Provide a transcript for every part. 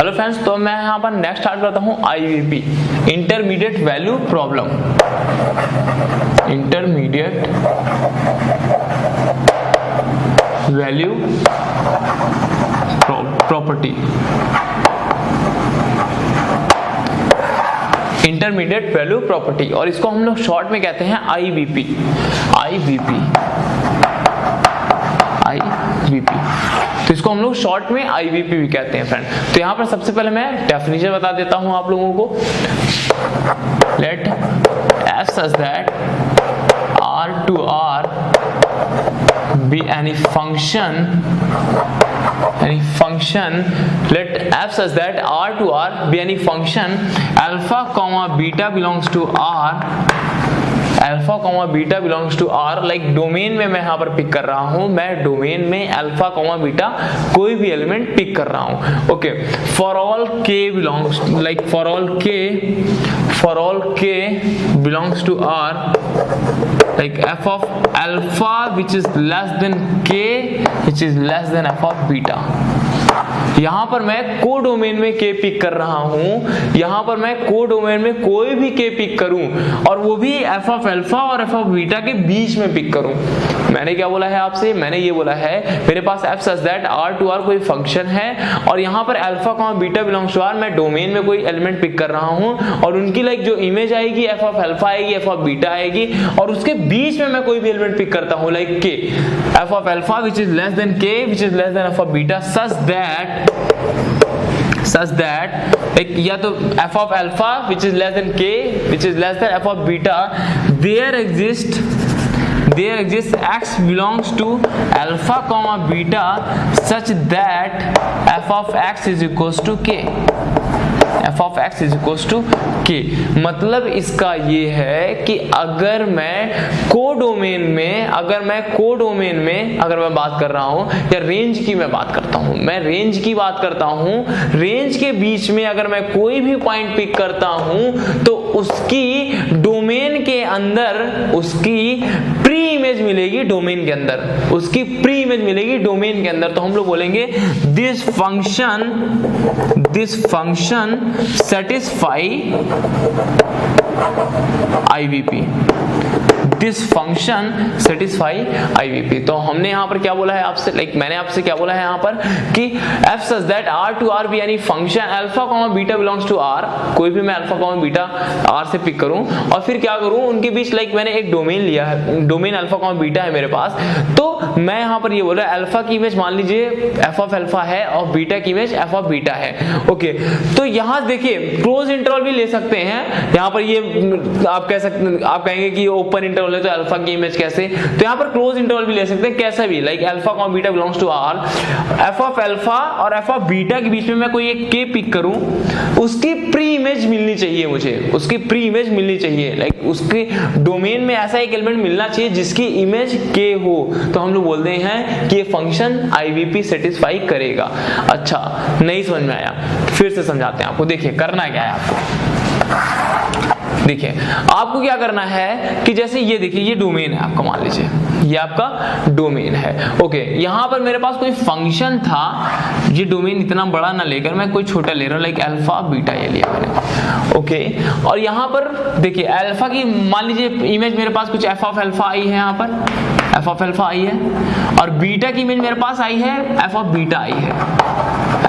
चलो फ्रेंड्स, तो मैं यहाँ पर नेक्स्ट स्टार्ट करता हूँ IVP, intermediate value problem. Intermediate value property, intermediate value property, और इसको हम लोग शॉर्ट में कहते हैं IVP। तो इसको हम लोग शॉर्ट में IVP भी कहते हैं फ्रेंड। तो यहाँ पर सबसे पहले मैं डेफिनेशन बता देता हूँ आप लोगों को। Let f such that R to R be any function, let f such that R to R be any function alpha comma beta belongs to R, alpha comma beta belongs to R. Like domain में मैं यहाँ पर pick कर रहा हूँ, मैं domain में alpha comma beta कोई भी एलिमेंट पिक कर रहा हूँ। Okay, for all k belongs, like for all k belongs to R, like f of alpha which is less than k which is less than f of beta. यहां पर मैं को domain में के pick कर रहा हूं, यहां पर मैं को डोमेन में कोई भी के पिक करूं और वो भी एफ ऑफ अल्फा और एफ ऑफ बीटा के बीच में पिक करूं। मैंने क्या बोला है आपसे, मैंने ये बोला है मेरे पास f such that R to R कोई फंक्शन है और यहां पर alpha comma beta belongs to R, मैं डोमेन में कोई एलिमेंट पिक कर रहा हूं और उनकी लाइक जो इमेज आएगी एफ ऑफ अल्फा आएगी, एफ ऑफ बीटा आएगी और उसके बीच में मैं कोई भी एलिमेंट पिक करता हूं like k, f of alpha which is less than k which is less than f of beta, such that like या तो f of alpha which is less than k which is less than f of beta, there exists x belongs to alpha comma beta such that f of x is equals to k, f of x is equals to k। मतलब इसका ये है कि अगर मैं codomain में अगर मैं बात कर रहा हूं या रेंज की मैं बात करता हूं, मैं रेंज की बात करता हूं, रेंज के बीच में अगर मैं कोई भी पॉइंट पिक करता हूं तो उसकी डोमेन के अंदर उसकी प्री इमेज मिलेगी, डोमेन के अंदर उसकी प्री इमेज मिलेगी डोमेन के अंदर। तो हम लोग बोलेंगे this function satisfy IVP, this function satisfy IVP। तो हमने यहाँ पर क्या बोला है आपसे, लाइक मैंने आपसे क्या बोला है यहाँ पर कि f such that R to R be any function alpha comma beta belongs to R, कोई भी मैं अल्फा कॉमा बीटा R से पिक करूं और फिर क्या करूं उनके बीच, लाइक मैंने एक डोमेन लिया है, डोमेन अल्फा कॉमा बीटा है मेरे पास, तो मैं यहाँ पर ये बोल रहा है अल्फा की इमेज मान लीजिए f ऑफ अल्फा है और बीटा की इमेज f ऑफ बीटा है। ओके, तो यहाँ देखिए क्लोज इंटरवल भी ले सकते हैं, यहाँ पर ये आप कहेंगे कि ओपन इंटरवल है तो अल्फा की इमेज कैसे, तो यहाँ पर क्लोज इंटरवल भी ले सकते हैं, कैसा भी, like alpha comma beta belongs to R, f of alpha और एफ ऑफ बीटा के बीच में मैं कोई एक के पिक करूं, उसकी प्री इमेज मिलनी चाहिए मुझे, उसकी प्री इमेज मिलनी चाहिए, लाइक उसके डोमेन में ऐसा एक एलिमेंट मिलना चाहिए जिसकी इमेज के हो, तो हम लोग बोलते हैं कि ये फंक्शन IVP सेटिस्फाई करेगा। अच्छा, नहीं समझ में आया, फिर से समझाते हैं आपको। देखिए करना क्या है आपको, देखिए आपको क्या करना है कि जैसे ये देखिए ये डोमेन है आपका, मान लीजिए ये आपका डोमेन है। ओके, यहां पर मेरे पास कोई फंक्शन था, ये डोमेन इतना बड़ा ना लेकर मैं कोई छोटा ले रहा हूं, लाइक अल्फा बीटा ये लिया मैंने। ओके, और यहां पर देखिए अल्फा की मान लीजिए इमेज मेरे पास कुछ एफ ऑफ अल्फा आई है, यहाँ पर एफ ऑफ अल्फा आई है और बीटा की इमेज मेरे पास आई है एफ ऑफ बीटा आई है,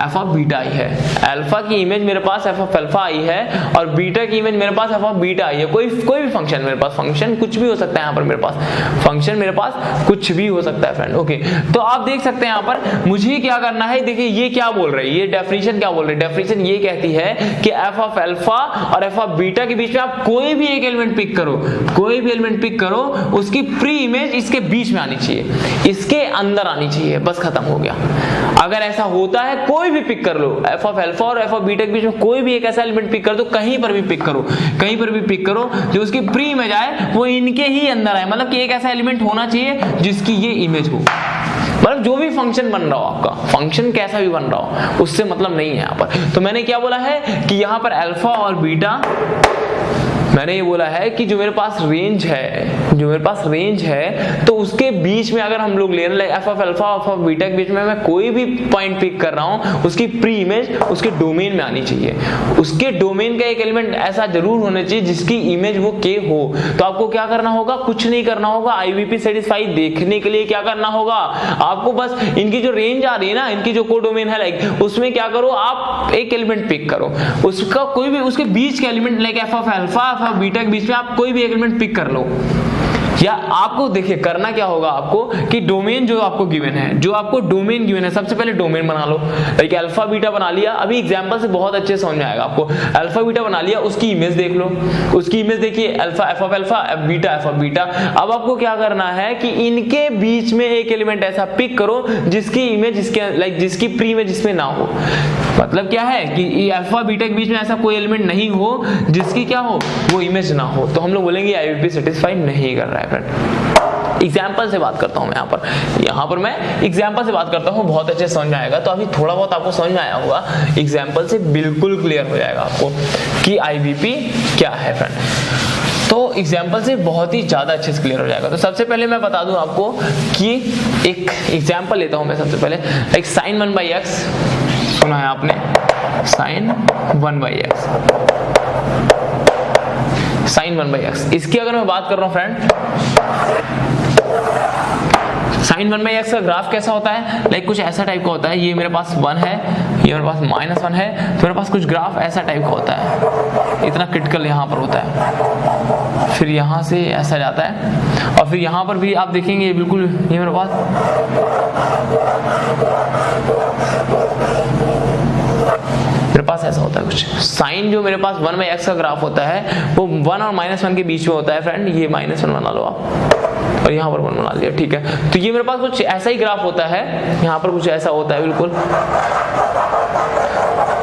एफ ऑफ बीटा आई है, अल्फा की इमेज मेरे पास एफ ऑफ अल्फा आई है और बीटा की इमेज मेरे पास एफ ऑफ बीटा आई है। कोई भी फंक्शन मेरे पास, फंक्शन कुछ भी हो सकता है, यहाँ पर मेरे पास फंक्शन मेरे पास कुछ भी हो सकता है फ्रेंड। ओके, तो आप देख सकते हैं यहाँ पर मुझे क्या करना है, देखिए ये क्या बोल रही है, ये डेफिनेशन क्या बोल रही है, डेफिनेशन ये कहती है कि एफ ऑफ अल्फा और एफ ऑफ बीटा के बीच में आप कोई भी एक एलिमेंट पिक करो, कोई भी एलिमेंट पिक करो, उसकी प्री इमेज इसके बीच में आनी चाहिए, इसके अंदर आनी चाहिए, बस खत्म हो गया। अगर ऐसा होता है कोई भी पिक कर लो, एफ ऑफ अल्फा और एफ ऑफ बीटा के बीच में कोई भी एक ऐसा एलिमेंट पिक कर दो, कहीं पर भी पिक करो, कहीं पर भी पिक करो, जो उसकी प्री इमेज आए वो इनके ही अंदर आए, मतलब कि एक ऐसा एलिमेंट होना चाहिए जिसकी ये इमेज हो। मतलब जो भी फंक्शन बन रहा हो आपका, फंक्शन कैसा भी बन रहा हो उससे मतलब नहीं है यहाँ पर। तो मैंने क्या बोला है कि यहाँ पर अल्फा और बीटा मैंने ये बोला है कि जो मेरे पास रेंज है तो उसके बीच में अगर हम लोग ले रहे हैं F of alpha of beta के बीच में मैं कोई भी पॉइंट पिक कर रहा हूं, उसकी प्री इमेज उसके डोमेन में आनी चाहिए। उसके डोमेन का एक एलिमेंट ऐसा जरूर होना चाहिए जिसकी इमेज वो के हो। तो आपको क्या करना होगा, कुछ नहीं करना होगा। आईवीपी सेटिस्फाई देखने के लिए क्या करना होगा, आपको बस इनकी जो रेंज आ रही है ना, इनकी जो कोडोमेन है लाइक, उसमें क्या करो, आप एक एलिमेंट पिक करो, उसका कोई भी उसके बीच के element like f of alpha F of beta के बीच में आप कोई भी एलिमेंट पिक कर लो। या आपको देखिए करना क्या होगा आपको कि डोमेन जो आपको गिवन है, जो आपको डोमेन गिवन है, सबसे पहले डोमेन बना लो। लाइक अल्फा बीटा बना लिया, अभी एग्जांपल से बहुत अच्छे से समझ में आएगा आपको। अल्फा बीटा बना लिया, उसकी इमेज देख लो, उसकी इमेज देखिए alpha F of alpha beta F of beta. अब आपको क्या करना है कि इनके बीच में एक एलिमेंट ऐसा पिक करो जिसकी इमेज इसके लाइक जिसकी प्री इमेज इसमें ना हो। मतलब क्या है कि अल्फा बीटा के बीच में ऐसा कोई एलिमेंट नहीं हो जिसकी क्या हो, वो इमेज ना हो, तो हम लोग बोलेंगे आईवीपी सेटिस्फाई नहीं कर रहा है। एग्जाम्पल से बात करता हूं मैं यहाँ पर मैं एग्जाम्पल से बात करता हूं, बहुत अच्छे समझ में आएगा। तो अभी थोड़ा बहुत आपको समझ में आया होगा, एग्जाम्पल से बिल्कुल क्लियर हो जाएगा आपको कि आईवीपी क्या है फ्रेंड। तो एग्जाम्पल से बहुत ही ज्यादा अच्छे से क्लियर हो जाएगा। तो सबसे पहले मैं बता दूं आपको कि एक एग्जाम्पल लेता हूं मैं सबसे पहले, एक sin 1/x सुना है आपने, sin 1/x, sin 1/x। इसकी अगर मैं बात कर रहा हूं फ्रेंड, sin 1/x का ग्राफ कैसा होता है, लाइक कुछ ऐसा टाइप का होता है। ये मेरे पास 1 है, ये मेरे पास -1 है, तो मेरे पास कुछ ग्राफ ऐसा टाइप का होता है, इतना क्रिटिकल यहाँ पर होता है, फिर यहाँ से ऐसा जाता है, और फिर यहाँ पर भी आप देखेंगे बिल्कुल ये मेरे पास ऐसा होता है कुछ। साइन जो मेरे पास 1/x का ग्राफ होता है वो 1 और -1 के बीच में होता है फ्रेंड। ये -1 बना लो आप, और यहाँ पर 1 बना लिया, ठीक है। तो ये मेरे पास कुछ ऐसा ही ग्राफ होता है, यहाँ पर कुछ ऐसा होता है बिल्कुल,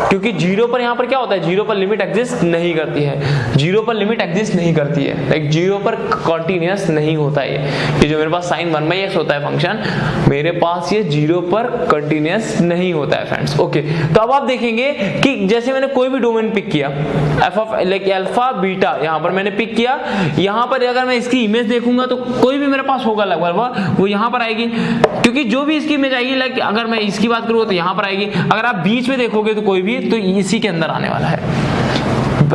क्योंकि जीरो पर यहाँ पर क्या होता है, जीरो पर लिमिट एग्जिस्ट नहीं करती है, जीरो पर लिमिट एग्जिस्ट नहीं करती है, लाइक जीरो पर कॉन्टिन्यूअस नहीं होता है। ये जो मेरे पास sin 1/x होता है फंक्शन, मेरे पास ये जीरो पर कंटिन्यूअस नहीं होता है फ्रेंड्स। ओके, तो अब आप देखेंगे कि जैसे मैंने कोई भी डोमेन पिक किया, F of like alpha beta, यहाँ पर मैंने पिक किया, यहाँ पर अगर मैं इसकी इमेज देखूंगा तो कोई भी मेरे पास होगा लगभग वो यहाँ पर आएगी, क्योंकि जो भी इसकी इमेज आएगी, लाइक अगर मैं इसकी बात करूँ तो यहाँ पर आएगी, अगर आप बीच में देखोगे तो कोई भी, तो इसी के अंदर आने वाला है।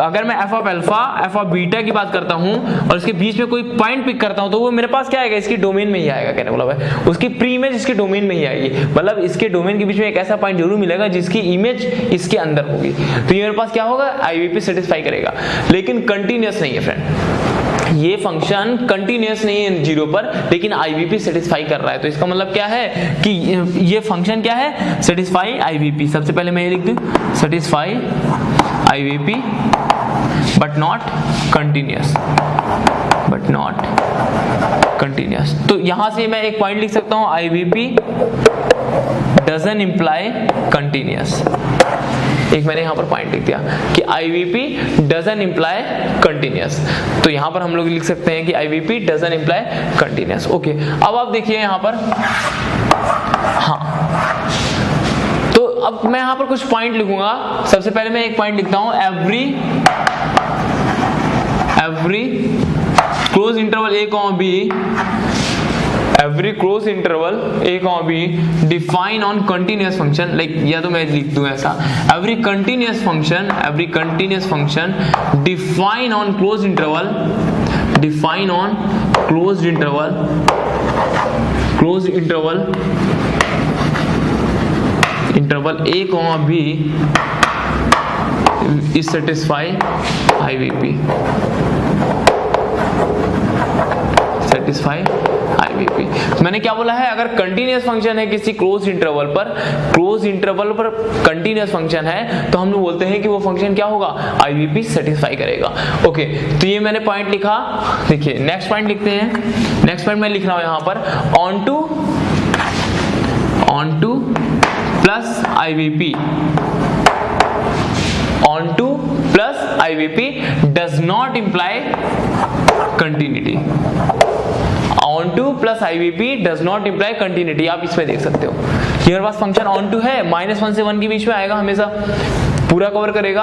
अगर मैं F of alpha F of beta की बात करता हूं और इसके बीच में कोई पॉइंट पिक करता हूं, तो वो मेरे पास क्या आएगा, इसकी डोमेन में ही आएगा। कहने मतलब है उसकी प्री इमेज इसके डोमेन में ही आएगी, मतलब इसके डोमेन के बीच में एक ऐसा पॉइंट जरूर मिलेगा जिसकी इमेज इसके अंदर होगी, तो ये मेरे पास क्या होगा, आईवीपी सेटिस्फाई करेगा। लेकिन कंटिन्यूअस नहीं है फ्रेंड, ये फंक्शन कंटिन्यूअस नहीं है जीरो पर, लेकिन आईवीपी सेटिस्फाई कर रहा है। तो इसका मतलब क्या है कि ये फंक्शन क्या है, सेटिस्फाई आईवीपी। सबसे पहले मैं ये लिख दूं, satisfy IVP but not continuous, but not continuous. तो यहां से मैं एक पॉइंट लिख सकता हूं, आईवीपी डजंट इंप्लाई कंटिन्यूअस। एक मैंने यहाँ पर पॉइंट लिख दिया कि IVP डजंट इंप्लाई कंटिन्यूअस, तो यहाँ पर हम लोग लिख सकते हैं कि IVP doesn't imply continuous. Okay, अब आप देखिए यहाँ पर, हाँ, तो अब मैं यहाँ पर कुछ पॉइंट लिखूंगा। सबसे पहले मैं एक पॉइंट लिखता हूँ, every close interval A, B, every close interval A, B define on continuous function, like या तो मैं लिख दूं ऐसा, every continuous function define on closed interval A, B is satisfy IVP, satisfy IVP। तो मैंने क्या बोला है, अगर कंटिन्यूअस फंक्शन है किसी क्लोज इंटरवल पर कंटिन्यूअस फंक्शन है, तो हम लोग बोलते हैं कि वो फंक्शन क्या होगा, IVP सेटिस्फाई करेगा। ओके, तो ये मैंने पॉइंट लिखा। देखिए नेक्स्ट पॉइंट लिखते हैं। नेक्स्ट पॉइंट मैं लिख रहा हूं यहां पर, on two plus IVP, on two plus IVP does not imply continuity. On two plus IVP does not imply continuity, आप इसमें देख सकते हो। ये मेरे पास फंक्शन ऑन टू है, -1 से 1 के बीच में आएगा, हमेशा पूरा कवर करेगा।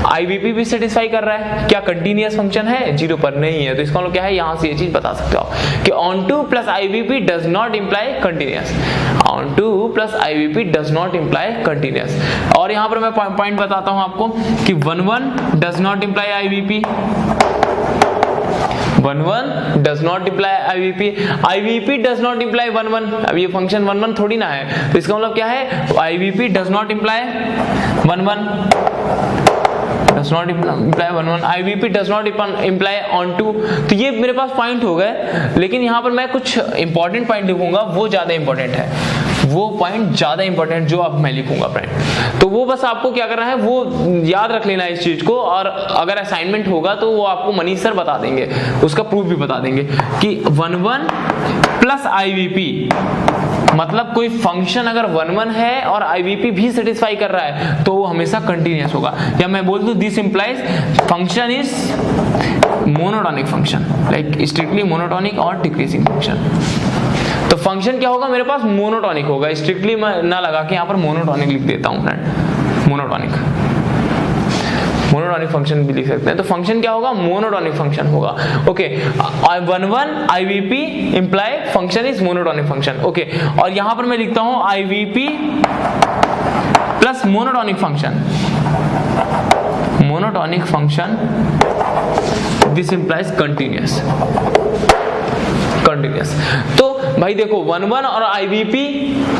IVP भी सेटिस्फाई कर रहा है, क्या कंटिन्यूअस फंक्शन है? 0 पर नहीं है, तो इसका मतलब क्या है, यहाँ से ये चीज बता सकते हो कि onto plus IVP does not imply continuous, onto plus IVP does not imply continuous. और यहाँ पर मैं पॉइंट बताता हूँ आपको कि 1 does not imply IVP, 1 does not imply IVP, IVP does not imply 1 अब ये फंक्शन 1 थोड़ी ना है, तो इसका मतलब क्या है, IVP does not imply 1 does not imply 1 IVP does not imply onto। तो ये मेरे पास पॉइंट हो गए, लेकिन यहाँ पर मैं कुछ इंपॉर्टेंट पॉइंट लिखूंगा, वो ज्यादा इंपॉर्टेंट है, वो पॉइंट ज्यादा इंपॉर्टेंट जो अब मैं लिखूंगा फ्रेंड। तो वो बस आपको क्या करना है, वो याद रख लेना है इस चीज को, और अगर असाइनमेंट होगा तो वो आपको मनीष सर बता देंगे, उसका प्रूफ भी बता देंगे कि 1 प्लस IVP मतलब कोई फंक्शन अगर 1 है और IVP भी सेटिस्फाई कर रहा है तो वो हमेशा कंटिन्यूअस होगा। या मैं बोल दूं this implies function is monotonic function, like strictly monotonic और डिक्रीजिंग फंक्शन। तो फंक्शन क्या होगा मेरे पास, मोनोटोनिक होगा, स्ट्रिक्टली मैं ना लगा के यहाँ पर मोनोटोनिक लिख देता हूँ फ्रेंड, मोनोटोनिक फंक्शन भी लिख सकते हैं। तो फंक्शन क्या होगा, मोनोटोनिक फंक्शन होगा। Okay 1 IVP imply function is monotonic function. Okay और यहां पर मैं लिखता हूं IVP plus monotonic function this implies continuous. तो भाई देखो 1 और IVP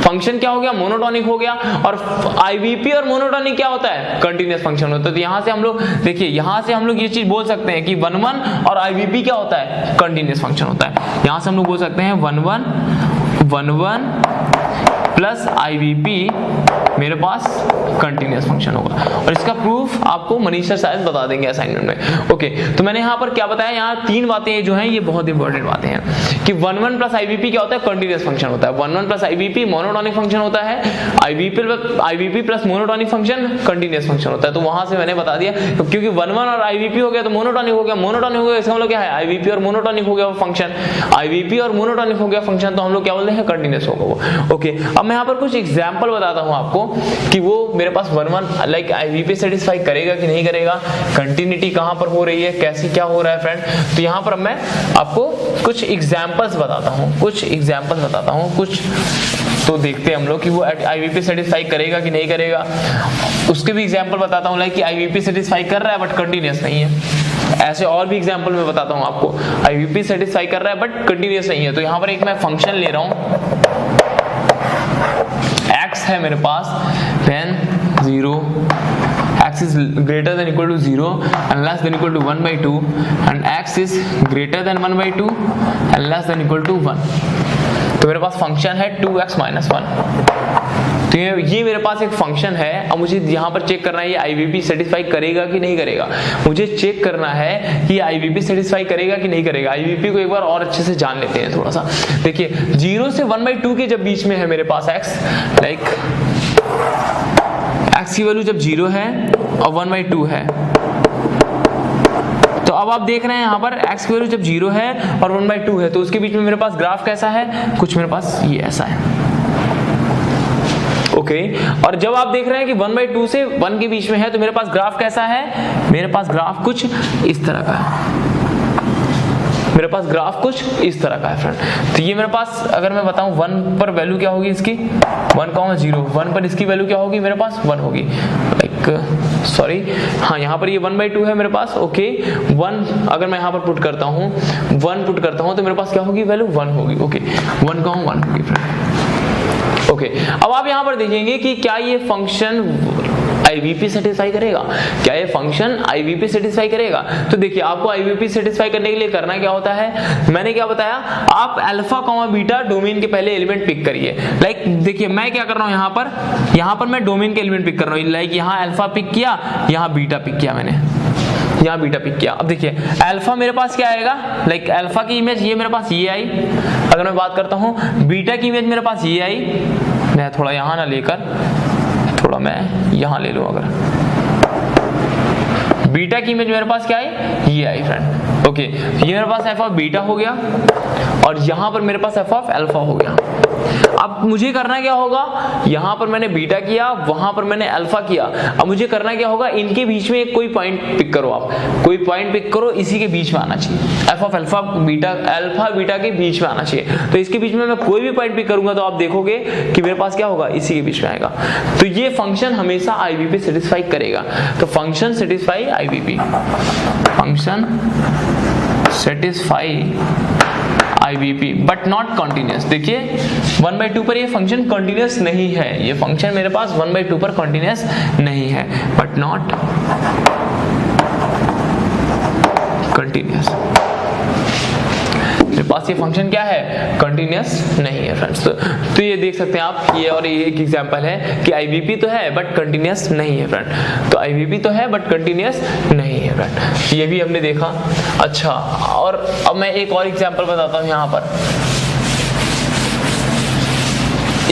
फंक्शन क्या हो गया, मोनोटोनिक हो गया, और IVP और मोनोटोनिक क्या होता है, कंटिन्यूअस फंक्शन होता है। तो यहां से हम लोग देखिए, यहां से हम लोग ये चीज बोल सकते हैं कि 1 और IVP क्या होता है, कंटिन्यूअस फंक्शन होता है। यहां से हम लोग बोल सकते हैं 1 प्लस IVP मेरे पास कंटिन्यूअस फंक्शन होगा, और इसका प्रूफ आपको मनीष सर शायद बता देंगे असाइनमेंट में। ओके तो मैंने यहाँ पर क्या बताया, यहाँ 3 बातें जो हैं ये बहुत इंपॉर्टेंट बातें हैं कि 1 प्लस IVP क्या होता है, कंटिन्यूअस फंक्शन होता है। 1 प्लस IVP मोनोटोनिक फंक्शन होता है, IVP plus monotonic function continuous function होता है। तो वहां से मैंने बता दिया, तो क्योंकि 1 और IVP हो गया तो मोनोटोनिक हो गया, इसका मतलब क्या है, IVP और मोनोटोनिक हो गया वो फंक्शन, IVP और मोनोटोनिक हो गया फंक्शन, तो हम लोग क्या बोलते हैं, कंटिन्यूअस होगा वो। ओके अब मैं यहाँ पर कुछ एग्जाम्पल बताता हूँ आपको कि वो मेरे पास 1 लाइक IVP सेटिस्फाई करेगा कि नहीं करेगा, कंटिन्यूटी कहां पर हो रही है, कैसे क्या हो रहा है फ्रेंड। तो यहां पर मैं आपको कुछ एग्जांपल्स बताता हूं, कुछ तो देखते हैं हम लोग कि वो IVP सेटिस्फाई करेगा कि नहीं करेगा। उसके भी एग्जांपल बताता हूं, लाइक कि IVP सेटिस्फाई कर रहा है बट कंटिन्यूअस नहीं है। ऐसे और भी एग्जांपल मैं बताता हूं आपको, IVP सेटिस्फाई कर रहा है बट कंटिन्यूअस नहीं है। तो यहां पर एक मैं फंक्शन ले रहा हूं, x है मेरे पास, then 0 x is greater than equal to 0 and less than equal to 1/2 and x is greater than 1/2 and less than equal to 1। तो मेरे पास फंक्शन है 2x - 1। तो ये मेरे पास एक फंक्शन है। अब मुझे यहाँ पर चेक करना है ये IVP सेटिस्फाई करेगा कि नहीं करेगा। मुझे चेक करना है कि IVP सेटिस्फाई करेगा कि नहीं करेगा। IVP को एक बार और अच्छे से जान लेते हैं थोड़ा सा। देखिए 0 से 1/2 के जब बीच में है मेरे पास x, लाइक x की वैल्यू जब 0 है और 1/2 है, तो अब आप देख रहे हैं यहाँ पर x की वैल्यू जब 0 है और 1/2 है, तो उसके बीच में मेरे पास ग्राफ कैसा है, कुछ मेरे पास ये ऐसा है। ओके और जब आप देख रहे हैं कि 1/2 से 1 के बीच में है, तो मेरे पास ग्राफ कैसा है, मेरे पास ग्राफ कुछ इस तरह का है। मेरे पास ग्राफ कुछ इस तरह का है फ्रेंड। तो ये मेरे पास अगर मैं बताऊं 1 पर वैल्यू क्या होगी इसकी, 1,0, 1 पर इसकी वैल्यू क्या होगी, मेरे पास 1 होगी, लाइक सॉरी हाँ यहाँ पर ये 1/2 है मेरे पास। ओके 1 अगर मैं यहाँ पर पुट करता हूँ, 1 पुट करता हूँ, तो मेरे पास क्या होगी वैल्यू 1 होगी। ओके 1,1 होगी फ्रेंड। ओके अब आप यहाँ पर देखेंगे कि क्या ये फंक्शन IVP सेटिस्फाई करेगा, क्या ये फंक्शन IVP सेटिस्फाई करेगा। तो देखिए आपको IVP सेटिस्फाई करने के लिए करना क्या होता है, मैंने क्या बताया, आप अल्फा कॉमा बीटा डोमेन के पहले एलिमेंट पिक करिए। लाइक देखिए मैं क्या कर रहा हूँ, यहाँ पर मैं डोमेन के एलिमेंट पिक कर रहा हूँ। लाइक यहाँ अल्फा पिक किया, यहाँ बीटा पिक किया मैंने, यहाँ बीटा पिक किया। अब देखिए अल्फा मेरे पास क्या आएगा, लाइक अल्फा की इमेज ये मेरे पास ये आई। अगर मैं बात करता हूँ बीटा की इमेज मेरे पास ये आई, मैं थोड़ा यहाँ ना लेकर थोड़ा मैं यहाँ ले लूँ, अगर बीटा की इमेज मेरे पास क्या आई, ये आई फ्रेंड। ओके ये मेरे पास एफ ऑफ बीटा हो गया और यहाँ पर मेरे पास एफ ऑफ अल्फा हो गया। अब मुझे करना क्या होगा, यहां पर मैंने बीटा किया, वहां पर मैंने अल्फा किया, अब मुझे करना क्या होगा, इनके बीच में एक कोई पॉइंट पिक करो, आप कोई पॉइंट पिक करो, इसी के बीच में आना चाहिए, F of alpha beta, alpha beta के बीच में आना चाहिए। तो इसके बीच में मैं कोई भी पॉइंट पिक करूंगा तो आप देखोगे कि मेरे पास क्या होगा, इसी के बीच में आएगा। तो ये फंक्शन हमेशा आईवीपी सेटिस्फाई करेगा। तो function satisfy IVP, function satisfy IVP but not continuous. देखिए 1/2 पर ये फंक्शन कंटिन्यूअस नहीं है, ये फंक्शन मेरे पास 1/2 पर कंटिन्यूअस नहीं है, बट नॉट कंटिन्यूअस। मेरे पास ये फंक्शन क्या है, कंटिन्यूअस नहीं है फ्रेंड्स। तो ये देख सकते हैं आप, ये और ये एक एग्जांपल है कि आईवीपी तो है बट कंटिन्यूअस नहीं है फ्रेंड। तो आईवीपी तो है बट कंटिन्यूअस नहीं है फ्रेंड, ये भी हमने देखा। अच्छा, और अब मैं एक और एग्जांपल बताता हूँ यहाँ पर,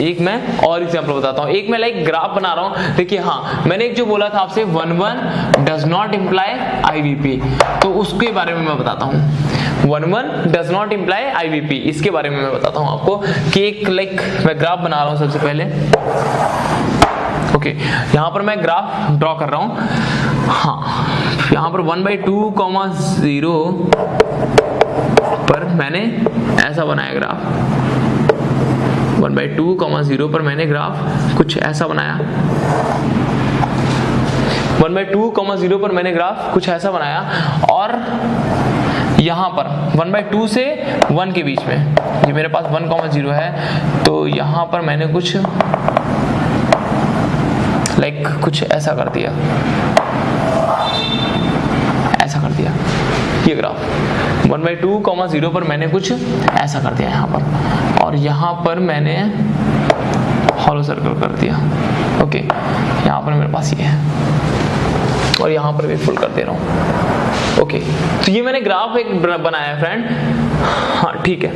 एक मैं और एग्जांपल बताता हूँ। एक मैं लाइक ग्राफ बना रहा हूँ। देखिए हाँ, मैंने एक जो बोला था आपसे 1 डज नॉट इम्प्लाई आईवीपी, तो उसके बारे में मैं बताता हूँ। 1 डज नॉट इम्प्लाई आईवीपी, इसके बारे में मैं बताता हूँ आपको कि एक लाइक मैं ग्राफ बना रहा हूँ सबसे पहले। ओके, यहाँ पर मैं ग्राफ ड्रॉ कर रहा हूँ। हाँ, यहाँ पर 1/2, 0 पर मैंने ऐसा बनाया ग्राफ, 1/2, 0 पर मैंने ग्राफ कुछ ऐसा बनाया, 1/2, 0 पर मैंने ग्राफ कुछ ऐसा बनाया, और यहाँ पर 1/2 से 1 के बीच में ये मेरे पास 1, 0 है, तो यहाँ पर मैंने कुछ लाइक कुछ ऐसा कर दिया, ऐसा कर दिया। ये ग्राफ 1/2, 0 पर मैंने कुछ ऐसा कर दिया यहाँ पर, और यहाँ पर मैंने हॉलो सर्कल कर दिया। ओके, यहाँ पर मेरे पास ये है, और यहाँ पर भी फुल कर दे रहा हूँ। ओके, तो ये मैंने ग्राफ एक बनाया फ्रेंड। हाँ ठीक है,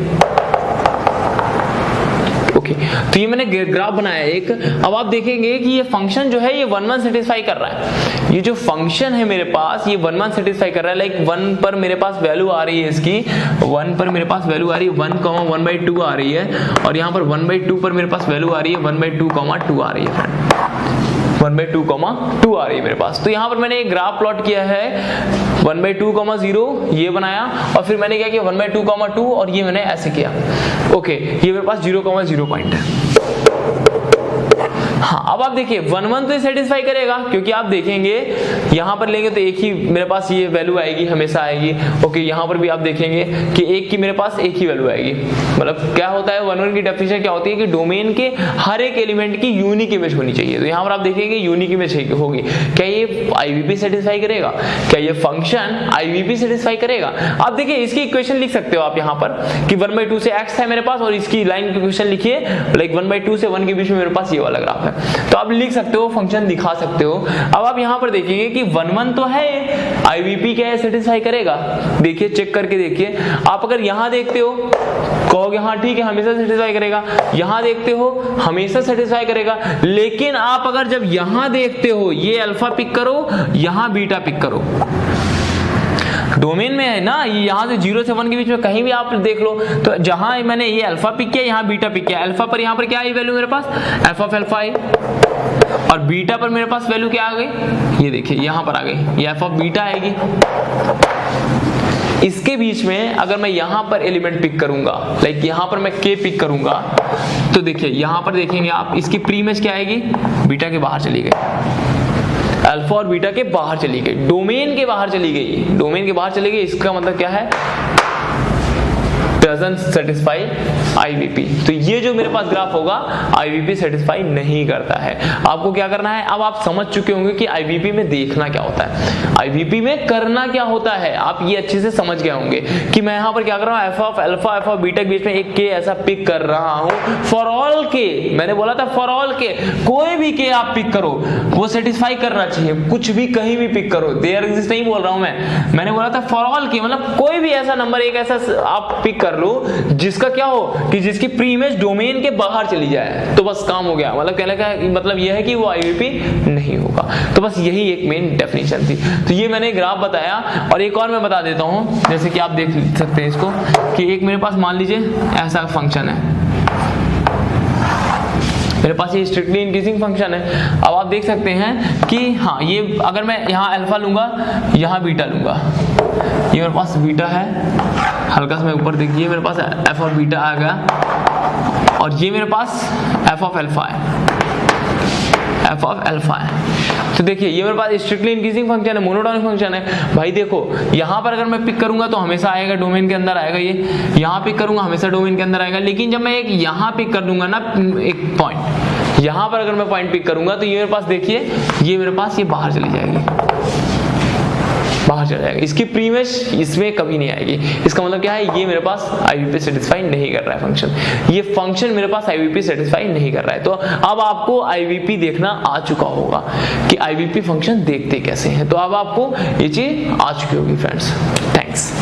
ओके, तो ये मैंने ग्राफ बनाया एक। अब आप देखेंगे कि ये फंक्शन जो है ये 1 सेटिस्फाई कर रहा है। ये जो फंक्शन है मेरे पास ये 1 सेटिस्फाई कर रहा है। लाइक 1 पर मेरे पास वैल्यू आ रही है इसकी, 1 पर मेरे पास वैल्यू आ रही है 1, 1/2 आ रही है, और यहाँ पर 1/2 पर मेरे पास वैल्यू आ रही है 1/2, 2 आ रही है, 1/2, 2 आ रही है मेरे पास। तो यहाँ पर मैंने एक ग्राफ प्लॉट किया है, 1/2, 0 ये बनाया, और फिर मैंने क्या किया 1/2, 2, और ये मैंने ऐसे किया। ओके, ये मेरे पास 0, 0 पॉइंट है। हाँ, अब आप देखिए 1 तो सेटिस्फाई करेगा, क्योंकि आप देखेंगे यहाँ पर लेंगे तो एक ही मेरे पास ये वैल्यू आएगी, हमेशा आएगी। ओके, यहाँ पर भी आप देखेंगे कि एक की मेरे पास एक ही वैल्यू आएगी। मतलब क्या होता है 1 की डेफिनेशन क्या होती है कि डोमेन के हर एक एलिमेंट की यूनिक इमेज होनी चाहिए। तो यहाँ पर आप देखेंगे यूनिक इमेज होगी। क्या ये आईवीपी सेटिस्फाई करेगा? क्या ये फंक्शन आईवीपी सेटिस्फाई करेगा? आप देखिए इसकी इक्वेशन लिख सकते हो आप यहाँ पर कि 1/2 से x है मेरे पास, और इसकी लाइन की इक्वेशन लिखिए, लाइक 1/2 से 1 के बीच में मेरे पास ये वाला ग्राफ है। तो आप लिख सकते हो, फंक्शन दिखा सकते हो। अब आप यहाँ पर देखेंगे कि 1 तो है, आईवीपी क्या है सेटिस्फाई करेगा। देखिए चेक करके देखिए, आप अगर यहाँ देखते हो कहोगे हाँ ठीक है हमेशा सेटिस्फाई करेगा, यहाँ देखते हो हमेशा सेटिस्फाई करेगा। लेकिन आप अगर जब यहाँ देखते हो ये अल्फा पिक करो, यहाँ बीटा पिक करो, डोमेन में है ना, यहाँ से 0 से 1 के बीच में कहीं भी आप देख लो, तो जहां मैंने ये अल्फा पिक किया यहाँ बीटा पिक किया, अल्फा पर यहाँ पर क्या आई वैल्यू मेरे पास एफ ऑफ अल्फा आई, और बीटा पर मेरे पास वैल्यू क्या आ गई, ये देखिए यहाँ पर आ गई, ये एफ ऑफ बीटा आएगी। इसके बीच में अगर मैं यहाँ पर एलिमेंट पिक करूंगा, लाइक यहाँ पर मैं k पिक करूंगा, तो देखिए यहाँ पर देखेंगे आप इसकी प्री इमेज क्या आएगी, बीटा के बाहर चली गई, अल्फा और बीटा के बाहर चली गई, डोमेन के बाहर चली गई, डोमेन के बाहर चली गई। इसका मतलब क्या है, डजंट सेटिस्फाई आईवीपी। तो ये जो मेरे पास ग्राफ होगा आईवीपी सेटिस्फाई नहीं करता है। आपको क्या करना है, अब आप समझ चुके होंगे कि आईवीपी में देखना क्या होता है, आईवीपी में करना क्या होता है, आप ये अच्छे से समझ गए होंगे कि मैं यहाँ पर क्या कर रहा हूँ, F of alpha F of beta के बीच में एक के ऐसा पिक कर रहा हूँ फॉर ऑल के। मैंने बोला था फॉर ऑल के, कोई भी के आप पिक करो वो सेटिस्फाई करना चाहिए, कुछ भी कहीं भी पिक करो, देयर एग्जिस्ट नहीं बोल रहा हूँ मैंने बोला था फॉर ऑल के, मतलब कोई भी ऐसा नंबर एक ऐसा आप पिक कर लो जिसका क्या हो कि जिसकी प्री इमेज डोमेन के बाहर चली जाए, तो बस काम हो गया। मतलब कहने का मतलब यह है कि वो आईवीपी नहीं होगा। तो बस यही एक मेन डेफिनेशन थी। तो ये मैंने ग्राफ बताया, और एक और मैं बता देता हूं, जैसे कि आप देख सकते हैं इसको कि एक मेरे पास मान लीजिए ऐसा फंक्शन है, मेरे पास ये स्ट्रिक्टली इंक्रीजिंग फंक्शन है। अब आप देख सकते हैं कि हाँ, ये अगर मैं यहाँ अल्फा लूंगा, यहाँ बीटा लूंगा, ये मेरे पास बीटा है, हल्का सा मैं ऊपर देखिए मेरे पास एफ ऑफ बीटा आ गया, और ये मेरे पास एफ ऑफ अल्फा है, एफ ऑफ अल्फा है। तो देखिए ये मेरे पास स्ट्रिक्टली इंक्रीजिंग फंक्शन है, मोनोटोनिक फंक्शन है। भाई देखो यहाँ पर अगर मैं पिक करूंगा तो हमेशा आएगा डोमेन के अंदर आएगा, ये यहाँ पिक करूंगा हमेशा डोमेन के अंदर आएगा। लेकिन जब मैं एक यहाँ पिक कर दूंगा ना, एक पॉइंट यहाँ पर अगर मैं पॉइंट पिक करूंगा तो ये मेरे पास देखिए, ये मेरे पास ये बाहर चली जाएगी, बाहर चला जाएगा, इसकी प्रीमेश इसमें कभी नहीं आएगी। इसका मतलब क्या है, ये मेरे पास आईवीपी सेटिस्फाई नहीं कर रहा है फंक्शन, ये फंक्शन मेरे पास आईवीपी सेटिस्फाई नहीं कर रहा है। तो अब आपको आईवीपी देखना आ चुका होगा कि आईवीपी फंक्शन देखते कैसे हैं, तो अब आपको ये चीज आ चुकी होगी फ्रेंड्स। थैंक्स।